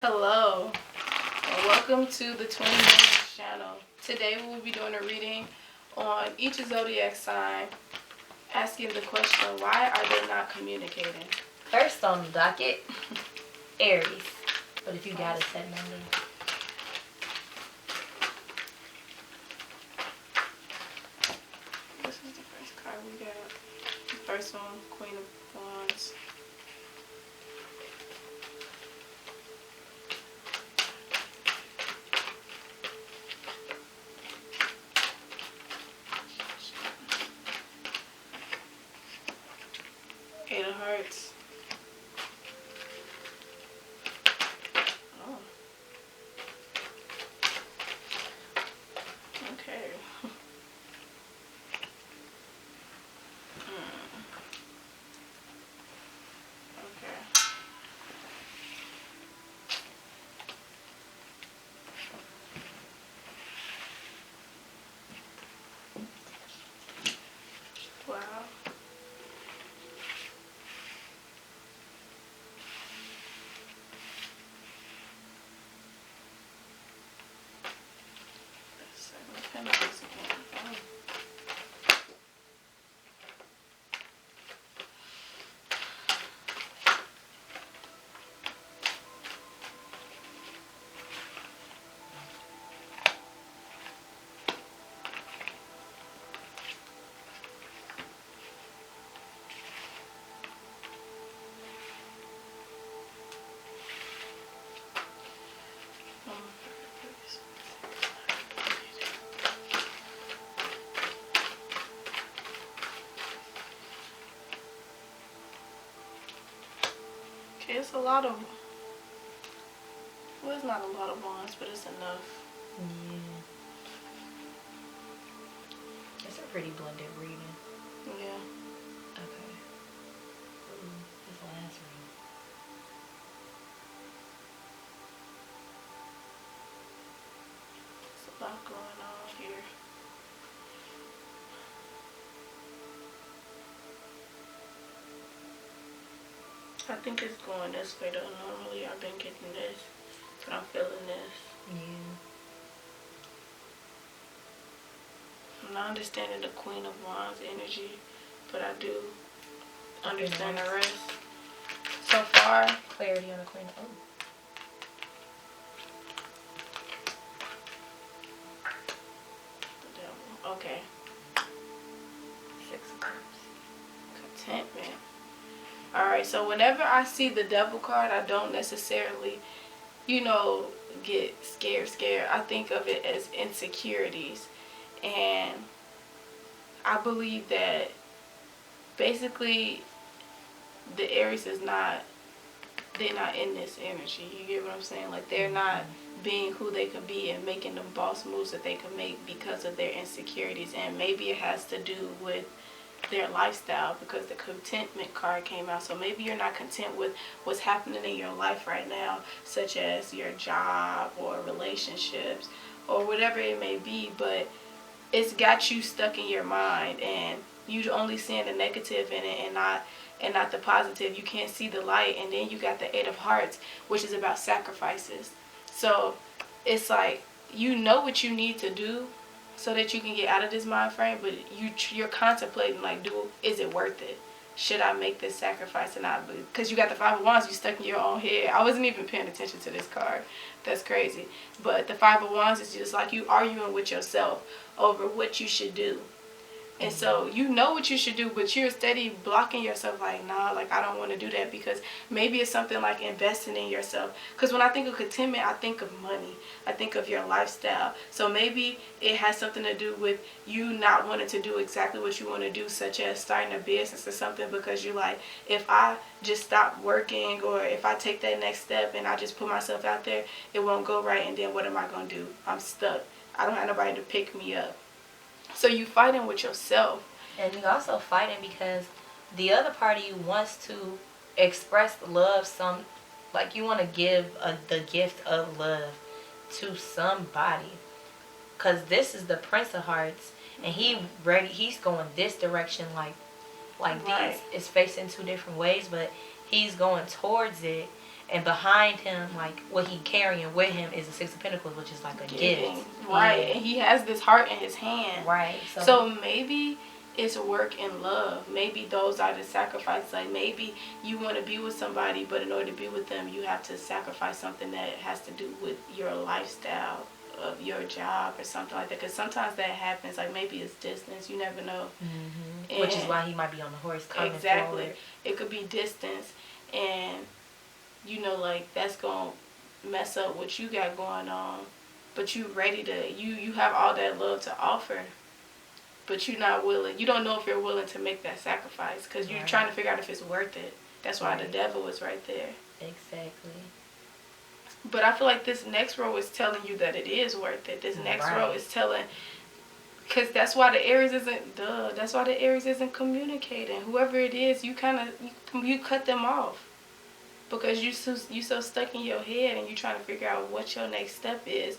Hello, and welcome to the 20 Minutes channel. Today we will be doing a reading on each zodiac sign, asking the question, why are they not communicating? First on the docket, Aries. But if you got it, set number. This is the first card we got. The first one, Queen of Wands. Eight of Hearts. Oh. Okay. Okay. Wow. Seven of Pentacles again. Oh. Okay, it's a lot of, well, it's not a lot of wands, but it's enough. Yeah. It's a pretty blended reading. Yeah. Okay. Ooh, this last ring. There's a lot going on here. I think it's going this way though. Normally I've been getting this, but I'm feeling this. Yeah. I'm not understanding the Queen of Wands energy, but I do understand the rest. So far, Clarity on the Queen. Oh. the Devil. Okay. Six of Cups. Contentment. Alright, so whenever I see the Devil card, I don't necessarily, get scared. I think of it as insecurities. And I believe that basically the Aries they're not in this energy. You get what I'm saying? Like, they're not being who they could be and making the boss moves that they could make because of their insecurities. And maybe it has to do with their lifestyle, because the contentment card came out. So maybe you're not content with what's happening in your life right now, such as your job or relationships or whatever it may be, but it's got you stuck in your mind and you only seeing the negative in it and not the positive. You can't see the light. And then you got the Eight of Hearts, which is about sacrifices. So it's like, you know what you need to do so that you can get out of this mind frame, but you're contemplating, like, is it worth it? Should I make this sacrifice or not? Because you got the Five of Wands, you stuck in your own head. I wasn't even paying attention to this card. That's crazy. But the Five of Wands is just like you arguing with yourself over what you should do. And so you know what you should do, but you're steady blocking yourself, like, nah, like, I don't want to do that, because maybe it's something like investing in yourself. Because when I think of contentment, I think of money. I think of your lifestyle. So maybe it has something to do with you not wanting to do exactly what you want to do, such as starting a business or something, because you're like, if I just stop working, or if I take that next step and I just put myself out there, it won't go right, and then what am I going to do? I'm stuck. I don't have nobody to pick me up. So you fighting with yourself. And you also fighting because the other party wants to express love. Like, you want to give the gift of love to somebody. Because this is the Prince of Hearts. And he's going this direction, like right. These is facing two different ways, but he's going towards it. And behind him, like what he carrying with him, is the Six of Pentacles, which is like a gift. Right. Yeah. And he has this heart in his hand. Right. So maybe it's work and love. Maybe those are the sacrifices. Like maybe you want to be with somebody, but in order to be with them, you have to sacrifice something that has to do with your lifestyle, of your job or something like that. Because sometimes that happens. Like maybe it's distance. You never know. Mm-hmm. Which is why he might be on the horse coming forward. It could be distance, and you know, like that's gonna mess up what you got going on. But you ready to you have all that love to offer. But you're not willing. You don't know if you're willing to make that sacrifice because you're trying to figure out if it's worth it. That's why the devil is right there. Exactly. But I feel like this next row is telling you that it is worth it. This next row is telling, because that's why the Aries isn't, that's why the Aries isn't communicating. Whoever it is, you kind of, you cut them off. Because you so stuck in your head and you're trying to figure out what your next step is.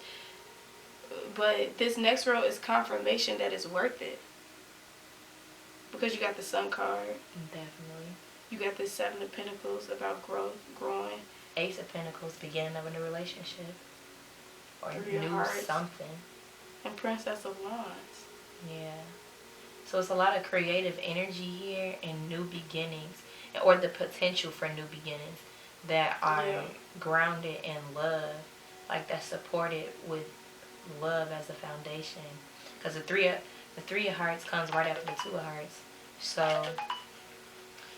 But this next row is confirmation that it's worth it. Because you got the Sun card. Definitely. You got the Seven of Pentacles about growth, growing. Ace of Pentacles, beginning of a new relationship. Or new something. And Princess of Wands. Yeah. So it's a lot of creative energy here and new beginnings. Or the potential for new beginnings that are grounded in love. Like that's supported with love as a foundation, because the three of hearts comes right after the Two of Hearts. So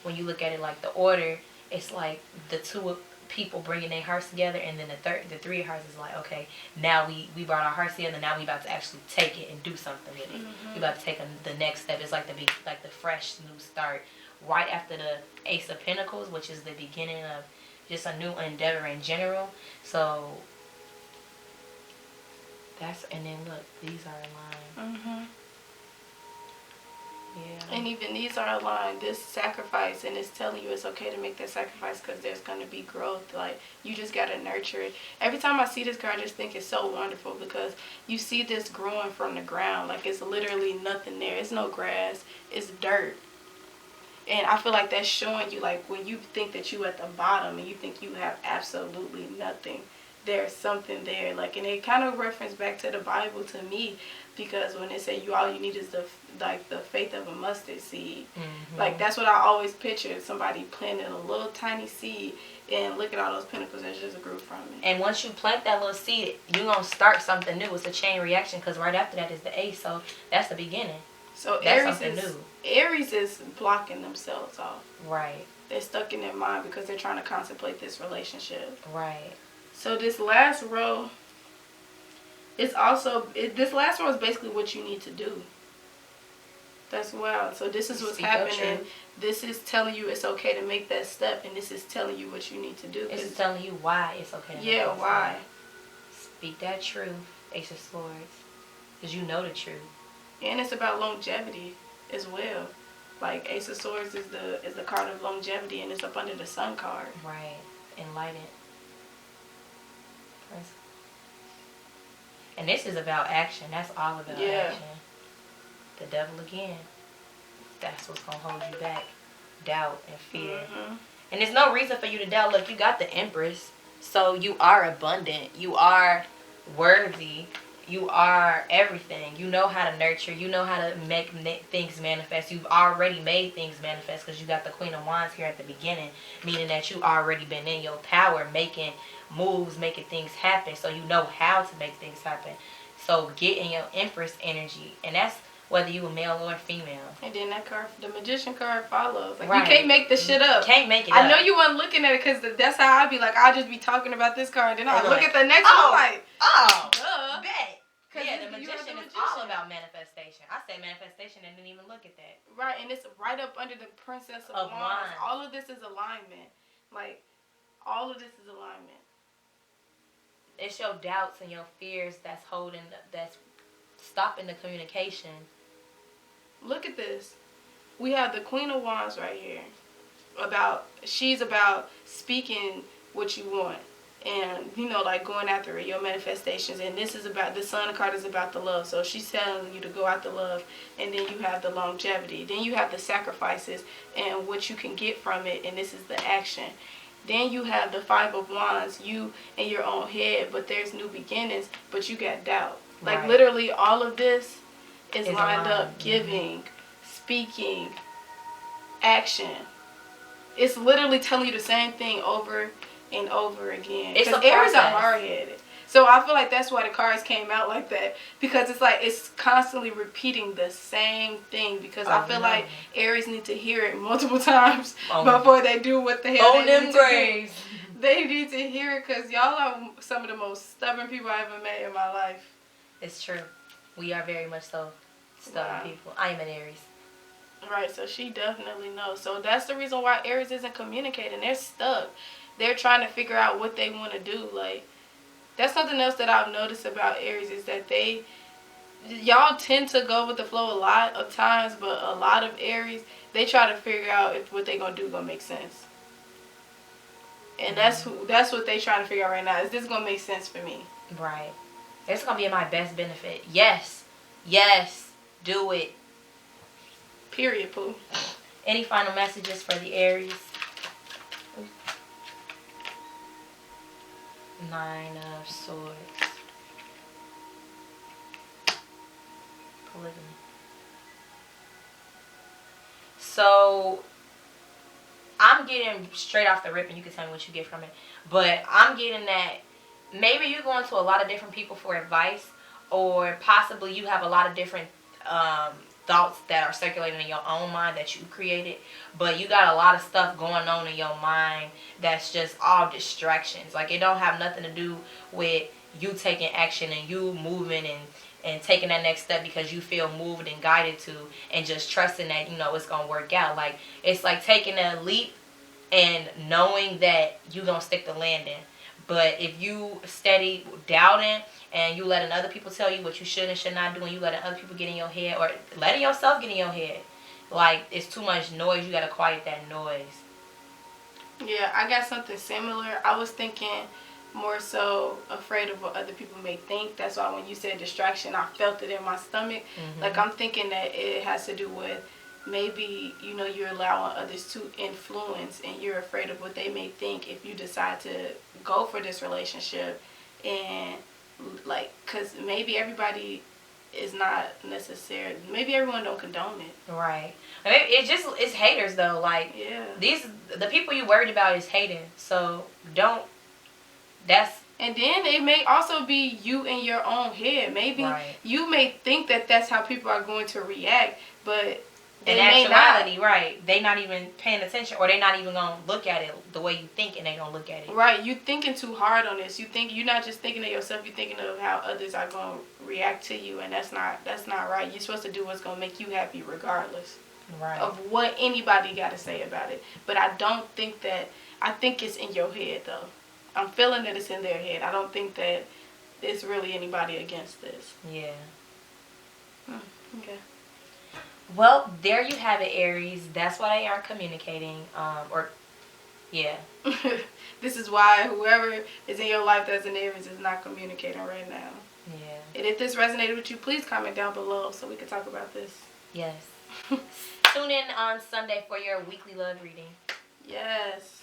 when you look at it like the order, it's like the two of people bringing their hearts together, and then the Three of Hearts is like, okay, now we brought our hearts together, now we about to actually take it and do something with it. We about to take the next step. It's like the fresh new start right after the Ace of Pentacles, which is the beginning of just a new endeavor in general. So and then look, these are aligned. Yeah. And even these are aligned. This sacrifice, and it's telling you it's okay to make that sacrifice because there's going to be growth. Like, you just got to nurture it. Every time I see this card, I just think it's so wonderful because you see this growing from the ground. Like, it's literally nothing there. It's no grass. It's dirt. And I feel like that's showing you, like, when you think that you at the bottom and you think you have absolutely nothing, there's something there. Like, and it kind of reference back to the Bible to me, because when they say all you need is the faith of a mustard seed. Like, that's what I always pictured, somebody planting a little tiny seed, and look at all those pentacles that just grew from it. And once you plant that little seed, you're going to start something new. It's a chain reaction, because right after that is the Ace, so that's the beginning. So Aries is blocking themselves off. Right. They're stuck in their mind because they're trying to contemplate this relationship. Right. So this last row is also, this last row is basically what you need to do. That's wild. So this is what's happening. This is telling you it's okay to make that step, and this is telling you what you need to do. It's telling you why it's okay to make that why. Step. Speak that truth, Ace of Swords, because you know the truth. And it's about longevity as well. Like, Ace of Swords is the card of longevity, and it's up under the Sun card. Right. Enlightened. And this is about action. That's all about action. The devil again. That's what's going to hold you back. Doubt and fear. And there's no reason for you to doubt. Look, you got the Empress. So you are abundant. You are worthy. You are everything. You know how to nurture. You know how to make things manifest. You've already made things manifest because you got the Queen of Wands here at the beginning, meaning that you already been in your power, making moves, making things happen. So you know how to make things happen. So get in your Empress energy, and that's whether you a male or female. And then that card, the Magician card, follows. Like, you can't make this shit up. Can't make it I know you weren't looking at it because that's how I'd be like, I'll just be talking about this card, and then I'll look at the next one like, duh. Bet. Yeah, the Magician is all about manifestation. I say manifestation and didn't even look at that. Right, and it's right up under the Princess of Wands. All of this is alignment. Like, all of this is alignment. It's your doubts and your fears that's stopping the communication. Look at this. We have the Queen of Wands right here. She's about speaking what you want. And, you know, like going after it, your manifestations. And this is about, the Sun card is about the love. So she's telling you to go after love. And then you have the longevity. Then you have the sacrifices and what you can get from it. And this is the action. Then you have the Five of Wands, you in your own head, but there's new beginnings, but you got doubt. Like Right. literally all of this is lined aligned. up, giving, speaking, action. It's literally telling you the same thing over and over again. It's a Because Aries are process. hard-headed. So I feel like that's why the cards came out like that. Because it's like it's constantly repeating the same thing. Because I feel like Aries need to hear it multiple times before they do what the hell On they them need graves. to do. They need to hear it because y'all are some of the most stubborn people I ever met in my life. It's true. We are very much so stubborn people. I am an Aries. Right, so she definitely knows. So that's the reason why Aries isn't communicating. They're stuck. They're trying to figure out what they want to do. Like, that's something else that I've noticed about Aries is that y'all tend to go with the flow a lot of times, but a lot of Aries, they try to figure out if what they're going to do going to make sense. And that's what they trying to figure out right now. Is this going to make sense for me? Right. It's going to be in my best benefit. Yes. Yes. Do it. Period, Pooh. Any final messages for the Aries? 9 of Swords. Polygamy. So, I'm getting straight off the rip, and you can tell me what you get from it. But I'm getting that maybe you're going to a lot of different people for advice, or possibly you have a lot of different thoughts that are circulating in your own mind that you created, but you got a lot of stuff going on in your mind that's just all distractions. Like, it don't have nothing to do with you taking action and you moving and taking that next step because you feel moved and guided to, and just trusting that, you know, it's going to work out. Like, it's like taking a leap and knowing that you're going to stick the landing. But if you steady doubting and you letting other people tell you what you should and should not do, and you letting other people get in your head, or letting yourself get in your head, like, it's too much noise. You got to quiet that noise. Yeah, I got something similar. I was thinking more so afraid of what other people may think. That's why when you said distraction, I felt it in my stomach. Mm-hmm. Like, I'm thinking that it has to do with maybe, you know, you're allowing others to influence and you're afraid of what they may think if you decide to go for this relationship. And like, because maybe everybody is not necessary, maybe everyone don't condone it. Right. I mean, it's haters though. Like, yeah, the people you worried about is hating. So don't. And then it may also be you in your own head. Maybe you may think that that's how people are going to react, but in actuality, right, they not even paying attention, or they not even gonna look at it the way you think, and they don't look at it. Right, you thinking too hard on this. You're not just thinking of yourself. You're thinking of how others are gonna react to you, and that's not right. You're supposed to do what's gonna make you happy, regardless of what anybody got to say about it. But I don't think that. I think it's in your head though. I'm feeling that it's in their head. I don't think that it's really anybody against this. Yeah. Okay. Well, there you have it, Aries. That's why they aren't communicating. Yeah. This is why whoever is in your life that's an Aries is not communicating right now. Yeah. And if this resonated with you, please comment down below so we can talk about this. Yes. Tune in on Sunday for your weekly love reading. Yes.